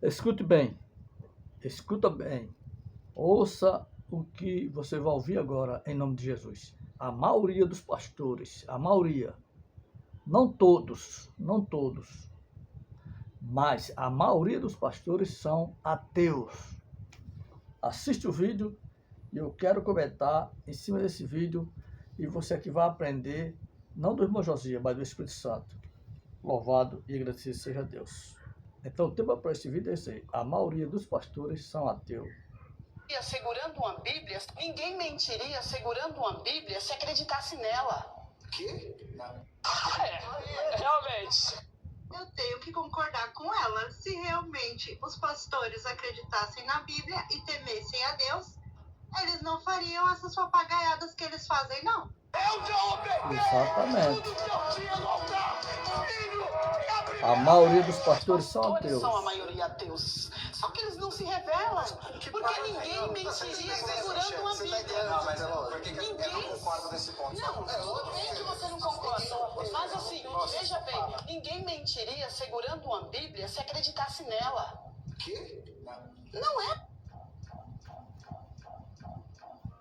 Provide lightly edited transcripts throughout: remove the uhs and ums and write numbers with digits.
Escute bem, escuta bem, ouça o que você vai ouvir agora em nome de Jesus. A maioria dos pastores, a maioria, não todos, mas a maioria dos pastores são ateus. Assiste o vídeo e eu quero comentar em cima desse vídeo e você aqui vai aprender, não do irmão Josias, mas do Espírito Santo. Louvado e agradecido seja Deus. Então o tema para esse vídeo é esse aí. A maioria dos pastores são ateus. Segurando uma Bíblia, ninguém mentiria segurando uma Bíblia se acreditasse nela. Que? Realmente. Eu tenho que concordar com ela. Se realmente os pastores acreditassem na Bíblia e temessem a Deus, eles não fariam essas papagaiadas que eles fazem, não. Eu já obedeço Exatamente. tudo que eu tinha no altar. Filho, A maioria dos pastores são Pastores ateus. são a maioria ateus. Só que eles não se revelam. Porque ninguém mentiria segurando uma Bíblia. Não, mas por que eu Ninguém. não concordo nesse ponto? Não, tudo bem que você não concorda. Mas assim, veja bem, ninguém mentiria segurando uma Bíblia se acreditasse nela. Que? Não é?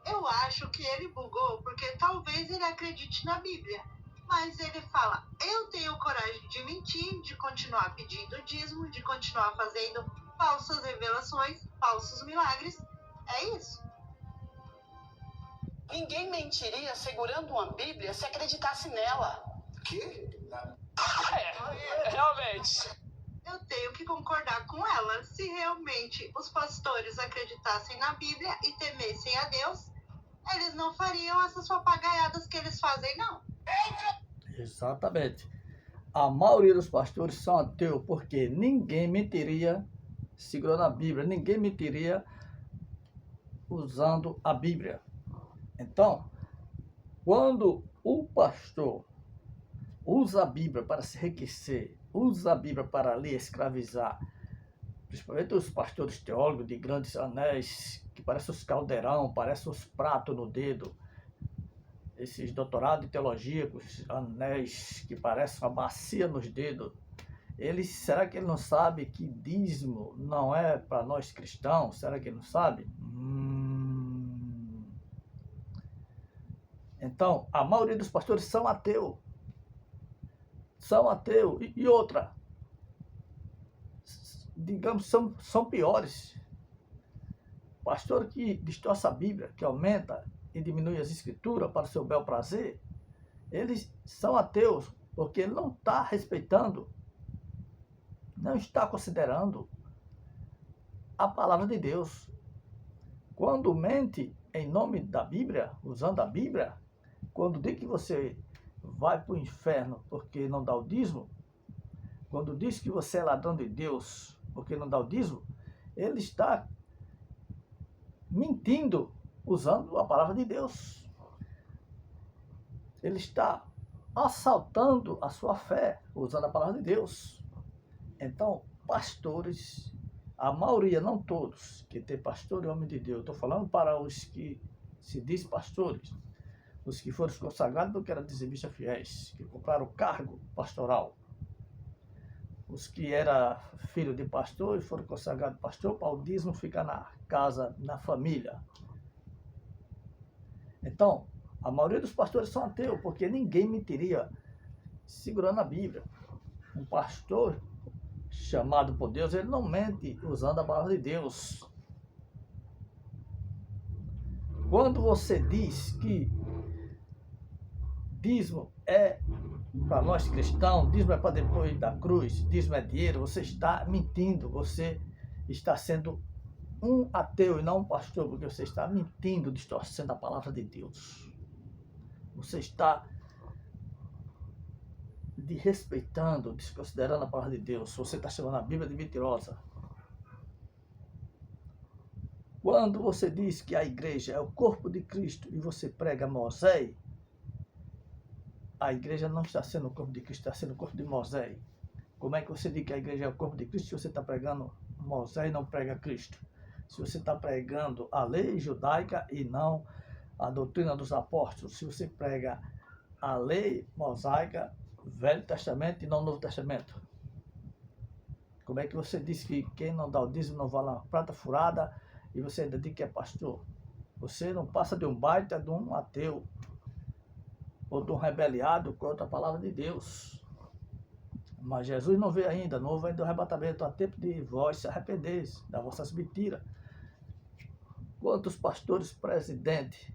Eu acho que ele bugou porque talvez ele acredite na Bíblia. Mas ele fala, eu tenho coragem de mentir, de continuar pedindo dízimo, de continuar fazendo falsas revelações, falsos milagres. É isso. Ninguém mentiria segurando uma Bíblia se acreditasse nela. Que? Realmente. Eu tenho que concordar com ela. Se realmente os pastores acreditassem na Bíblia e temessem a Deus, eles não fariam essas papagaiadas que eles fazem, não. Exatamente. A maioria dos pastores são ateus porque ninguém mentiria segurando a Bíblia, ninguém mentiria usando a Bíblia. Então, quando o pastor usa a Bíblia para se enriquecer, usa a Bíblia para lhe escravizar, principalmente os pastores teólogos de grandes anéis, que parecem os caldeirão, parecem os pratos no dedo, esses doutorados em teologia, com os anéis que parecem uma bacia nos dedos, será que ele não sabe que dízimo não é para nós cristãos? Será que ele não sabe? Então, a maioria dos pastores são ateus. São ateus. E outra, digamos, são piores. Pastor que distorce a Bíblia, que aumenta e diminui as escrituras para o seu bel prazer, eles são ateus, porque ele não está respeitando, não está considerando a palavra de Deus. Quando mente em nome da Bíblia, usando a Bíblia, quando diz que você vai para o inferno porque não dá o dízimo, quando diz que você é ladrão de Deus porque não dá o dízimo, ele está mentindo usando a palavra de Deus. Ele está assaltando a sua fé usando a palavra de Deus. Então, pastores, a maioria, não todos, que tem pastor e homem de Deus, estou falando para os que se diz pastores, os que foram consagrados, não quero dizer bicha fiéis, que compraram o cargo pastoral, os que eram filho de pastor e foram consagrados pastor, para o dízimo ficar na casa, na família. Então, a maioria dos pastores são ateus, porque ninguém mentiria segurando a Bíblia. Um pastor chamado por Deus, ele não mente usando a palavra de Deus. Quando você diz que dízimo é para nós cristãos, dízimo é para depois da cruz, dízimo é dinheiro, você está mentindo, você está sendo um ateu e não um pastor, porque você está mentindo, distorcendo a palavra de Deus. Você está desrespeitando, desconsiderando a palavra de Deus. Você está chamando a Bíblia de mentirosa. Quando você diz que a igreja é o corpo de Cristo e você prega Moisés, a igreja não está sendo o corpo de Cristo, está sendo o corpo de Moisés. Como é que você diz que a igreja é o corpo de Cristo se você está pregando Moisés e não prega Cristo? Se você está pregando a lei judaica e não a doutrina dos apóstolos, se você prega a lei mosaica, Velho Testamento e não Novo Testamento. Como é que você diz que quem não dá o dízimo não vale uma prata furada e você ainda diz que é pastor? Você não passa de um baita de um ateu ou de um rebeliado contra a palavra de Deus. Mas Jesus não veio ainda, não houve ainda o arrebatamento, há tempo de vós se arrependeis das vossas mentiras. Quantos pastores presidentes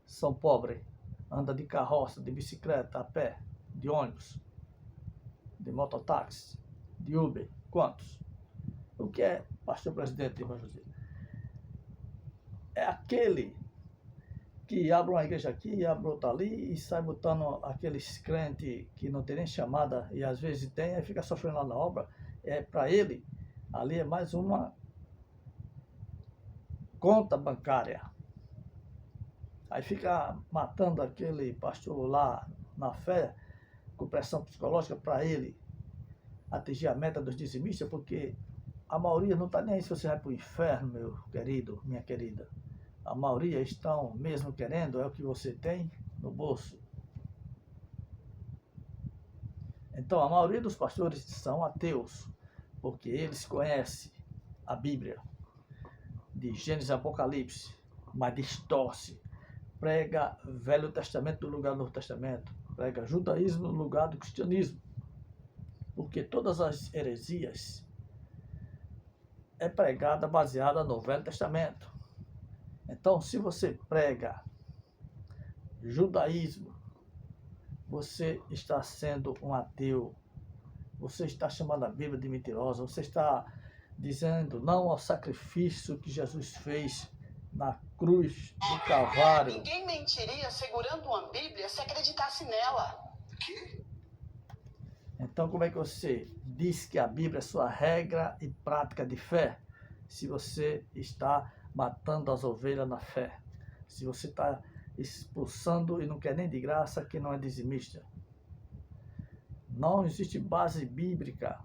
são pobres? Anda de carroça, de bicicleta, a pé, de ônibus, de mototáxi, de Uber. Quantos? O que é pastor presidente, irmão José? É aquele que abre uma igreja aqui, abre outra ali e sai botando aqueles crentes que não tem nem chamada e às vezes tem, aí fica sofrendo lá na obra. É para ele, ali é mais uma conta bancária. Aí fica matando aquele pastor lá na fé, com pressão psicológica para ele atingir a meta dos dizimistas, porque a maioria não está nem aí se você vai para o inferno, meu querido, minha querida. A maioria estão mesmo querendo, é o que você tem no bolso. Então, a maioria dos pastores são ateus, porque eles conhecem a Bíblia, de Gênesis e Apocalipse, mas distorce, prega Velho Testamento no lugar do Novo Testamento, prega judaísmo no lugar do cristianismo, porque todas as heresias é pregada baseada no Velho Testamento. Então, se você prega judaísmo, você está sendo um ateu, você está chamando a Bíblia de mentirosa, você está dizendo não ao sacrifício que Jesus fez na cruz do Calvário. Ninguém mentiria segurando uma Bíblia se acreditasse nela. Que? Então, como é que você diz que a Bíblia é sua regra e prática de fé, se você está matando as ovelhas na fé, se você está expulsando e não quer nem de graça quem não é dizimista? Não existe base bíblica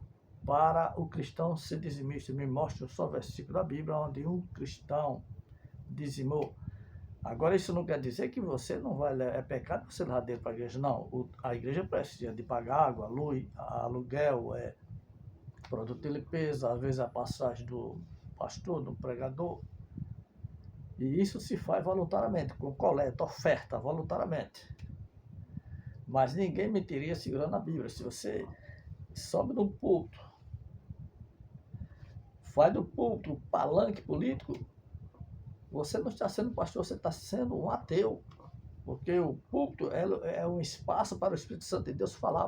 para o cristão ser dizimista. Me mostre só versículo da Bíblia onde um cristão dizimou. Agora, isso não quer dizer que você não vai, é pecado você levar dinheiro para a igreja. Não, a igreja precisa de pagar água, luz, aluguel, produto de limpeza, às vezes a passagem do pastor, do pregador. E isso se faz voluntariamente, com coleta, oferta, voluntariamente. Mas ninguém mentiria segurando a Bíblia. Se você sobe no púlpito, faz do púlpito um palanque político, você não está sendo pastor, você está sendo um ateu. Porque o púlpito é um espaço para o Espírito Santo de Deus falar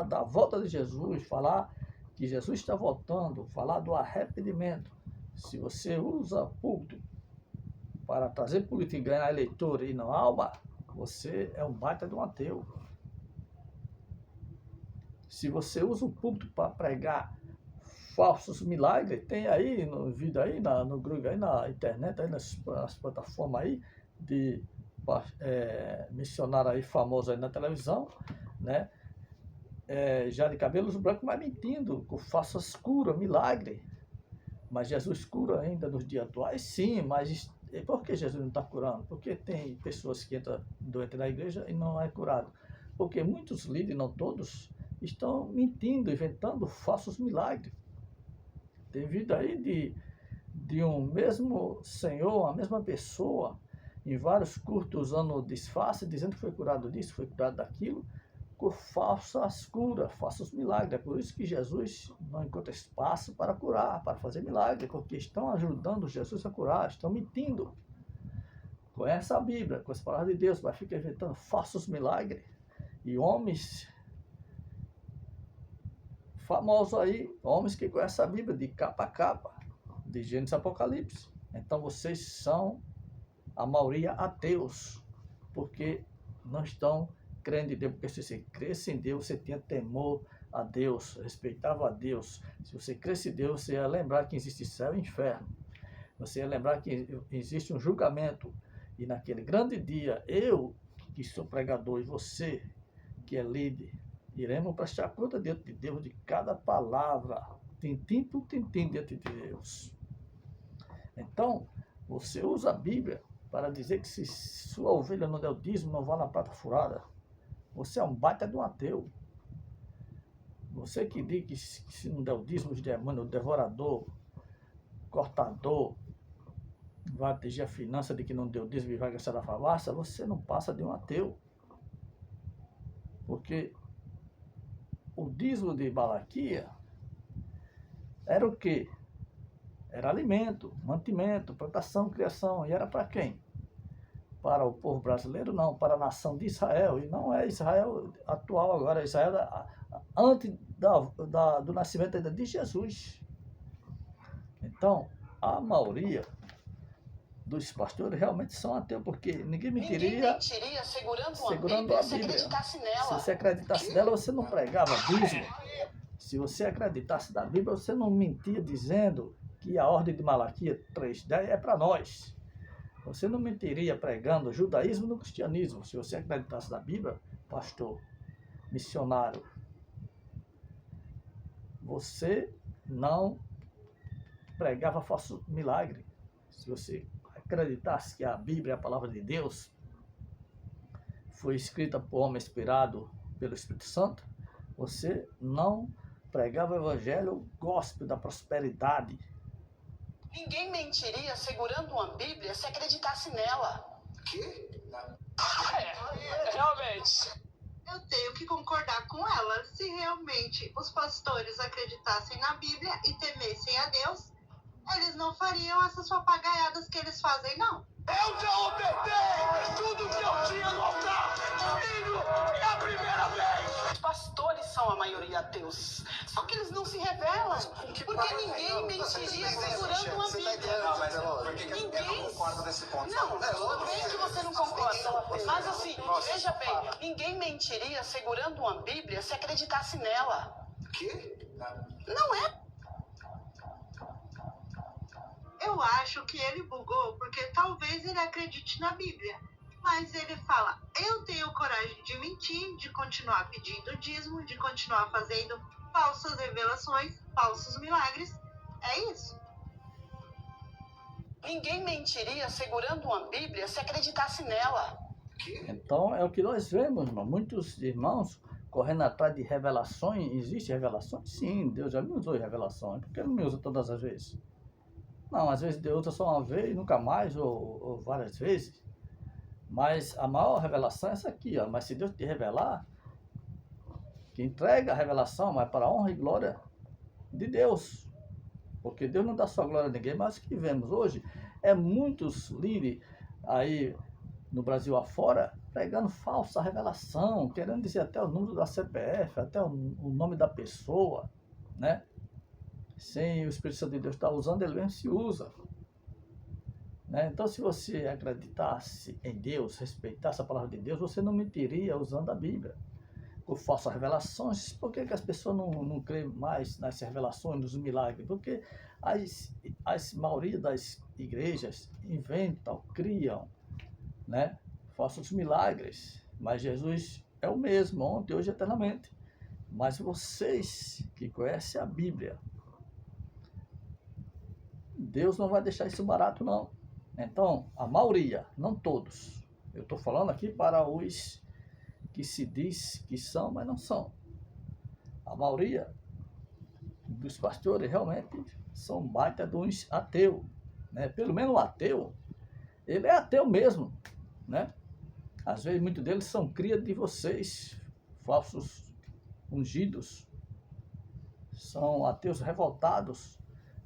da volta de Jesus, falar que Jesus está voltando, falar do arrependimento. Se você usa púlpito para trazer política e ganhar eleitor e não alma, você é um baita de um ateu. Se você usa o púlpito para pregar falsos milagres, tem aí no vídeo aí, no Google, aí na internet, aí nas plataformas aí, de missionário aí famoso aí na televisão, né? Já de cabelos brancos, mas mentindo, com falsas curas, milagre. Mas Jesus cura ainda nos dias atuais? Sim, mas por que Jesus não está curando? Porque tem pessoas que entram doentes na igreja e não é curado. Porque muitos líderes, não todos, estão mentindo, inventando falsos milagres. Tem vida aí de um mesmo Senhor, a mesma pessoa, em vários cultos usando disfarce, dizendo que foi curado disso, foi curado daquilo, com falsas curas, falsos milagres. É por isso que Jesus não encontra espaço para curar, para fazer milagre, porque estão ajudando Jesus a curar, estão mentindo. Conhece a Bíblia, com as palavras de Deus, mas fica inventando falsos milagres. E homens famosos aí, homens que conhecem a Bíblia de capa a capa, de Gênesis e Apocalipse. Então vocês são, a maioria, ateus, porque não estão crendo em Deus, porque se você cresce em Deus, você tinha temor a Deus, respeitava a Deus. Se você cresce em Deus, você ia lembrar que existe céu e inferno. Você ia lembrar que existe um julgamento. E naquele grande dia, eu, que sou pregador, e você, que é líder, iremos prestar conta diante de Deus de cada palavra, tintim por tintim diante de Deus. Então, você usa a Bíblia para dizer que se sua ovelha não der o dízimo, não vale a prata furada. Você é um baita de um ateu. Você que diz que se não der o dízimo, os demônios, o devorador, cortador, vai atingir a finança de que não deu dízimo e vai gastar na farmácia, você não passa de um ateu. Porque o dízimo de Malaquia era o quê? Era alimento, mantimento, plantação, criação. E era para quem? Para o povo brasileiro? Não, para a nação de Israel. E não é Israel atual agora, é Israel antes do nascimento ainda de Jesus. Então, a maioria dos pastores realmente são ateus, porque ninguém mentiria segurando a Bíblia. Se você acreditasse nela, você não pregava dízimo. Se você acreditasse na Bíblia, você não mentia dizendo que a ordem de Malaquias 3:10 é para nós. Você não mentiria pregando judaísmo no cristianismo. Se você acreditasse na Bíblia, pastor, missionário, você não pregava falso milagre. Se você acreditasse que a Bíblia é a palavra de Deus, foi escrita por homem inspirado pelo Espírito Santo, você não pregava o evangelho gospel da prosperidade. Ninguém mentiria segurando uma Bíblia se acreditasse nela. Que? Realmente. Eu tenho que concordar com ela. Se realmente os pastores acreditassem na Bíblia e temessem a Deus, eles não fariam essas papagaiadas que eles fazem, não. Eu já ofertei tudo que eu tinha no altar. Filho, é a primeira vez. Os pastores são a maioria ateus. Só que eles não se revelam. Porque ninguém mentiria segurando uma Bíblia. Não, mas por que eu não Ninguém. concordo nesse ponto? Não, tudo bem que você não concorda. Mas assim, veja bem, ninguém mentiria segurando uma Bíblia se acreditasse nela. Que? Não é? Eu acho que ele bugou porque talvez ele acredite na Bíblia. Mas ele fala, eu tenho coragem de mentir, de continuar pedindo dízimo, de continuar fazendo falsas revelações, falsos milagres. É isso. Ninguém mentiria segurando uma Bíblia se acreditasse nela. Então, é o que nós vemos, irmão. Muitos irmãos correndo atrás de revelações. Existem revelações? Sim, Deus já me usou em revelações. Por que não me usa todas as vezes? Não, às vezes Deus usa só uma vez, nunca mais, ou várias vezes. Mas a maior revelação é essa aqui, ó. Mas se Deus te revelar, que entrega a revelação, mas para a honra e glória de Deus. Porque Deus não dá sua glória a ninguém, mas o que vemos hoje é muitos líderes aí no Brasil afora pregando falsa revelação, querendo dizer até o número da CPF, até o nome da pessoa, né? Sem o Espírito Santo de Deus estar usando, ele mesmo se usa. Né? Então, se você acreditasse em Deus, respeitasse a palavra de Deus, você não mentiria usando a Bíblia. Por falsas revelações, por que as pessoas não creem mais nas revelações, nos milagres? Porque a maioria das igrejas inventam, criam, né, falsos milagres. Mas Jesus é o mesmo, ontem, hoje e eternamente. Mas vocês que conhecem a Bíblia, Deus não vai deixar isso barato, não. Então, a maioria, não todos. Eu estou falando aqui para os que se diz que são, mas não são. A maioria dos pastores realmente são baita de uns ateus. Né? Pelo menos o ateu, ele é ateu mesmo. Né? Às vezes, muitos deles são cria de vocês, falsos ungidos. São ateus revoltados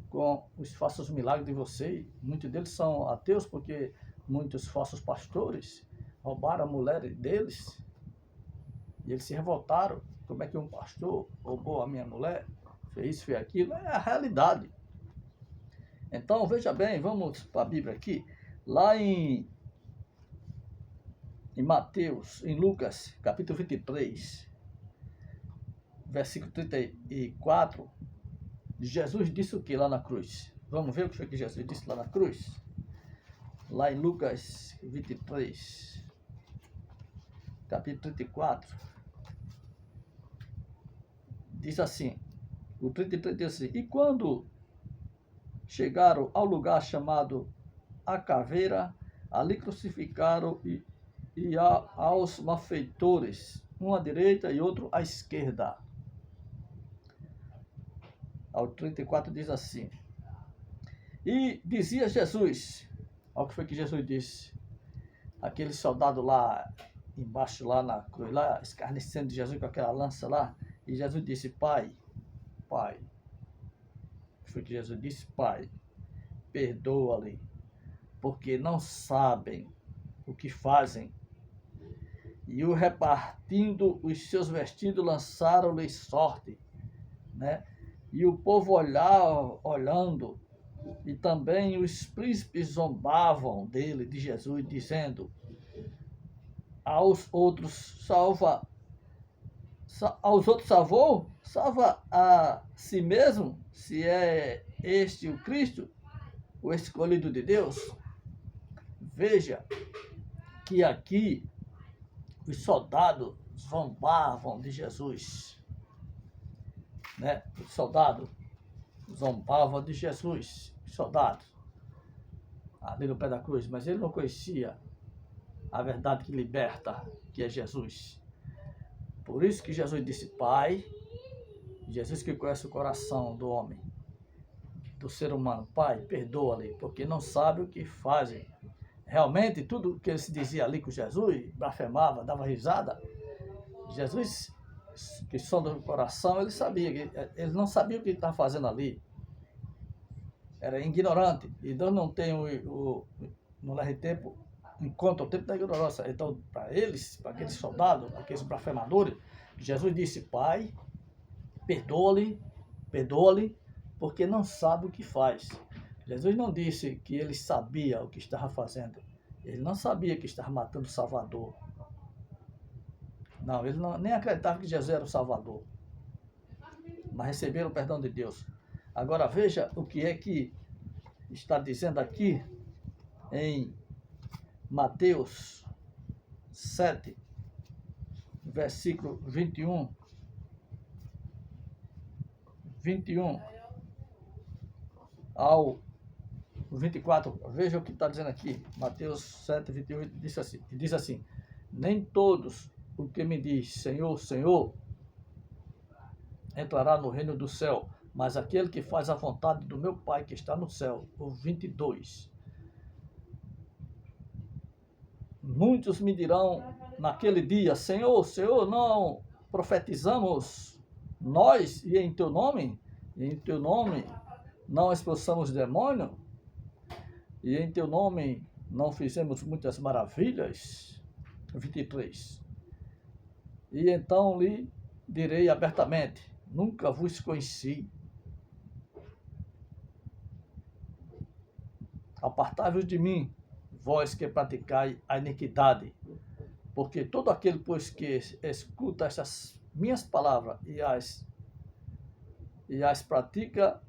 com os falsos milagres de vocês. Muitos deles são ateus porque muitos falsos pastores roubaram a mulher deles e eles se revoltaram. Como é que um pastor roubou a minha mulher, fez isso, fez aquilo? É a realidade. Então, veja bem, vamos para a Bíblia aqui. Lá em Mateus, em Lucas, capítulo 23, versículo 34, Jesus disse o que lá na cruz? Vamos ver o que foi que Jesus disse lá na cruz? Lá em Lucas 23, capítulo 34, diz assim, o 33 diz assim, e quando chegaram ao lugar chamado a Caveira, ali crucificaram e aos malfeitores, um à direita e outro à esquerda. ao 34 diz assim: E dizia Jesus, olha o que foi que Jesus disse, aquele soldado lá embaixo, lá na cruz, lá escarnecendo de Jesus com aquela lança lá, e Jesus disse: Pai, o que foi que Jesus disse? Pai, perdoa-lhe, porque não sabem o que fazem. E o repartindo os seus vestidos, lançaram-lhe sorte, né? E o povo olhando, e também os príncipes zombavam dele, de Jesus, dizendo aos outros: salvou, salva a si mesmo, se é este o Cristo, o escolhido de Deus. Veja que aqui os soldados zombavam de Jesus, né? Os soldados zombavam de Jesus, os soldados, ali no pé da cruz, mas ele não conhecia a verdade que liberta, que é Jesus. Por isso que Jesus disse: Pai, Jesus que conhece o coração do homem, do ser humano, Pai, perdoa-lhe, porque não sabe o que fazem. Realmente, tudo que ele se dizia ali com Jesus, blasfemava, dava risada, Jesus, que sonda o coração, ele sabia, ele não sabia o que ele estava fazendo ali. Era ignorante. E Deus não tem não leva tempo, em conta o tempo da ignorância. Então, para eles, para aqueles soldados, aqueles blasfemadores, Jesus disse: Pai, perdoa-lhe, porque não sabe o que faz. Jesus não disse que ele sabia o que estava fazendo. Ele não sabia que estava matando o Salvador. Não, ele nem acreditava que Jesus era o Salvador. Mas receberam o perdão de Deus. Agora veja o que é que está dizendo aqui em Mateus 7, versículo 21 ao 24, veja o que está dizendo aqui. Mateus 7, 21, diz assim: Nem todos o que me diz Senhor, Senhor, entrará no reino do céu, mas aquele que faz a vontade do meu Pai que está no céu. O 22. Muitos me dirão naquele dia: Senhor, Senhor, não profetizamos nós e em teu nome não expulsamos demônio? E em teu nome não fizemos muitas maravilhas? 23. E então lhe direi abertamente: nunca vos conheci. Apartai-vos de mim, vós que praticai a iniquidade. Porque todo aquele, pois, que escuta estas minhas palavras e as pratica,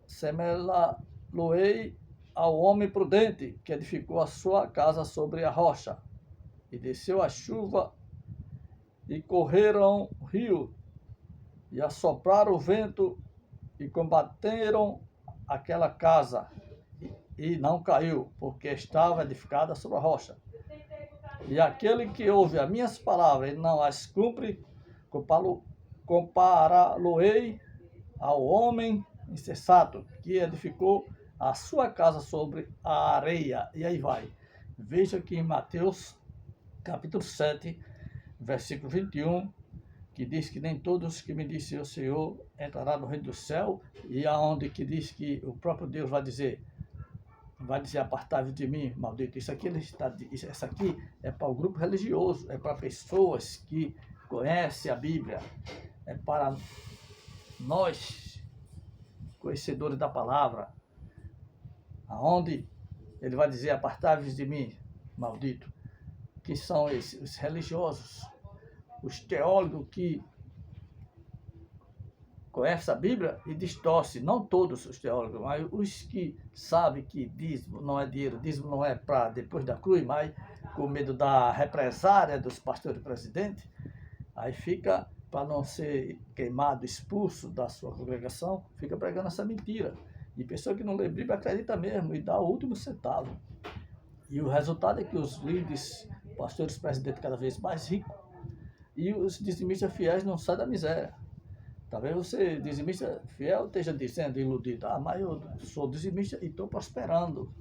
semelá-lo-ei ao homem prudente que edificou a sua casa sobre a rocha. E desceu a chuva, e correram o rio, e assopraram o vento, e combateram aquela casa, e não caiu, porque estava edificada sobre a rocha. E aquele que ouve as minhas palavras e não as cumpre, compará-lo-ei ao homem insensato que edificou a sua casa sobre a areia. E aí vai. Veja que em Mateus capítulo 7, versículo 21, que diz que nem todos que me dizem o Senhor entrará no reino do céu, e aonde que diz que o próprio Deus vai dizer: apartai-vos de mim, maldito. Isso aqui é para o grupo religioso, é para pessoas que conhecem a Bíblia, é para nós, conhecedores da palavra, aonde ele vai dizer: apartai-vos de mim, maldito, que são esses, os religiosos, os teólogos que conhecem a Bíblia e distorcem, não todos os teólogos, mas os que sabem que dízimo não é dinheiro, dízimo não é para depois da cruz, mas com medo da represária dos pastores presidentes, aí fica, para não ser queimado, expulso da sua congregação, fica pregando essa mentira. E pessoa que não lê Bíblia acredita mesmo e dá o último centavo. E o resultado é que os líderes, pastores presidentes cada vez mais ricos, e os dizimistas fiéis não saem da miséria. Talvez você, dizimista fiel, esteja dizendo, iludido, mas eu sou dizimista e estou prosperando.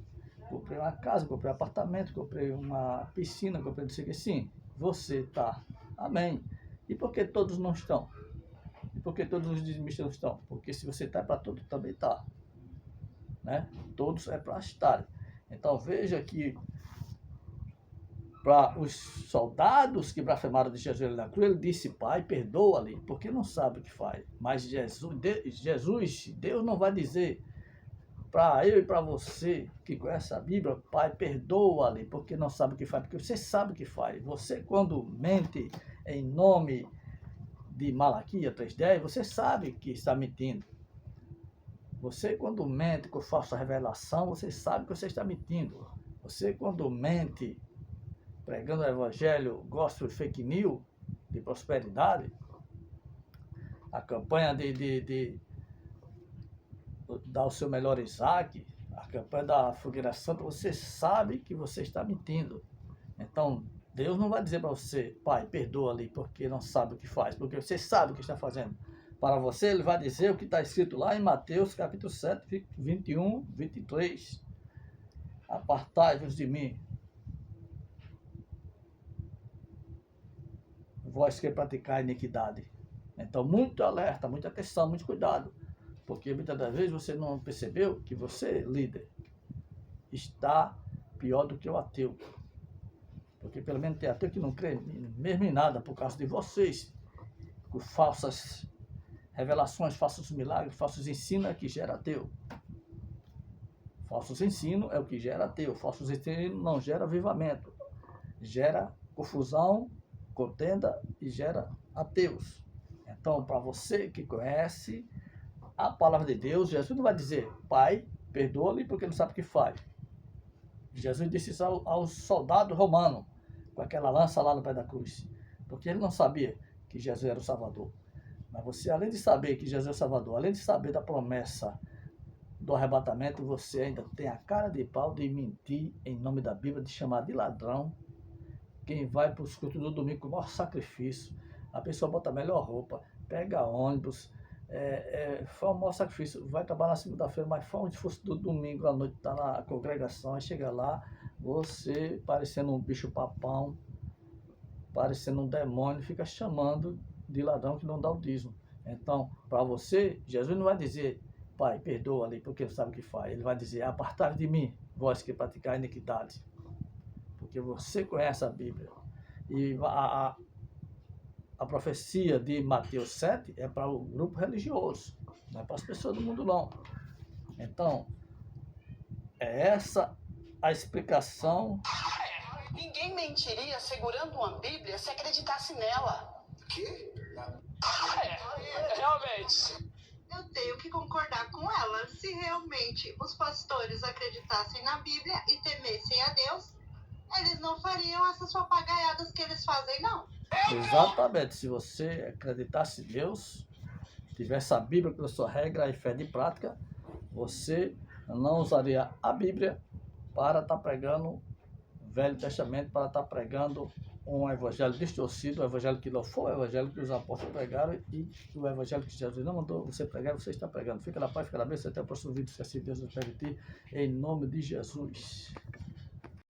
Comprei uma casa, comprei um apartamento, comprei uma piscina, comprei não sei o que. Sim, você está. Amém. E por que todos não estão? E por que todos os dizimistas não estão? Porque se você está, é para todos também está. Né? Todos é para estar. Então veja que para os soldados que blasfemaram de Jesus na cruz, ele disse, Pai, perdoa-lhe, porque não sabe o que faz. Mas Deus não vai dizer para eu e para você que conhece a Bíblia, Pai, perdoa-lhe, porque não sabe o que faz, porque você sabe o que faz. Você, quando mente em nome de Malaquias 3:10, você sabe que está mentindo. Você, quando mente com falsa revelação, você sabe que você está mentindo. Você, quando mente pregando o evangelho, gospel fake news, de prosperidade, a campanha de dar o seu melhor Isaac, a campanha da fogueira santa, você sabe que você está mentindo. Então, Deus não vai dizer para você, Pai, perdoa-lhe, porque não sabe o que faz, porque você sabe o que está fazendo. Para você, ele vai dizer o que está escrito lá em Mateus, capítulo 7, 21, 23. Apartai-vos de mim, vós que praticai iniquidade. Então, muito alerta, muita atenção, muito cuidado. Porque muitas das vezes você não percebeu que você, líder, está pior do que o ateu. Porque pelo menos tem ateu que não crê mesmo em nada por causa de vocês, com falsas revelações, falsos milagres, falsos ensinos é que gera ateu. Falsos ensinos é o que gera ateu. Falsos ensinos não gera avivamento. Gera confusão, contenda e gera ateus. Então, para você que conhece a palavra de Deus, Jesus não vai dizer, Pai, perdoa-lhe porque não sabe o que faz. Jesus disse isso ao soldado romano, com aquela lança lá no pé da cruz, porque ele não sabia que Jesus era o Salvador. Mas você, além de saber que Jesus é o Salvador, além de saber da promessa do arrebatamento, você ainda tem a cara de pau de mentir em nome da Bíblia, de chamar de ladrão quem vai para os cultos do domingo com o maior sacrifício. A pessoa bota a melhor roupa, pega ônibus, faz o maior sacrifício, vai trabalhar na segunda-feira, mas faz um esforço do domingo à noite, está na congregação, aí chega lá, você parecendo um bicho papão, parecendo um demônio, fica chamando de ladrão que não dá o dízimo. Então, para você, Jesus não vai dizer, Pai, perdoa ali, porque não sabe o que faz. Ele vai dizer, apartai de mim, vós que praticai iniquidade. Porque você conhece a Bíblia. E a profecia de Mateus 7 é para o grupo religioso, não é para as pessoas do mundo, não. Então, é essa a explicação. Ninguém mentiria segurando uma Bíblia se acreditasse nela. Que? Realmente. Eu tenho que concordar com ela. Se realmente os pastores acreditassem na Bíblia e temessem a Deus, eles não fariam essas papagaiadas que eles fazem, não. Exatamente. Se você acreditasse em Deus, tivesse a Bíblia como sua regra e fé de prática, você não usaria a Bíblia para estar pregando o Velho Testamento, para estar pregando um evangelho distorcido, um evangelho que não foi o evangelho que os apóstolos pregaram e o evangelho que Jesus não mandou você pregar, você está pregando. Fica na paz, fica na bênção, até o próximo vídeo, se assim Deus nos permitir, em nome de Jesus.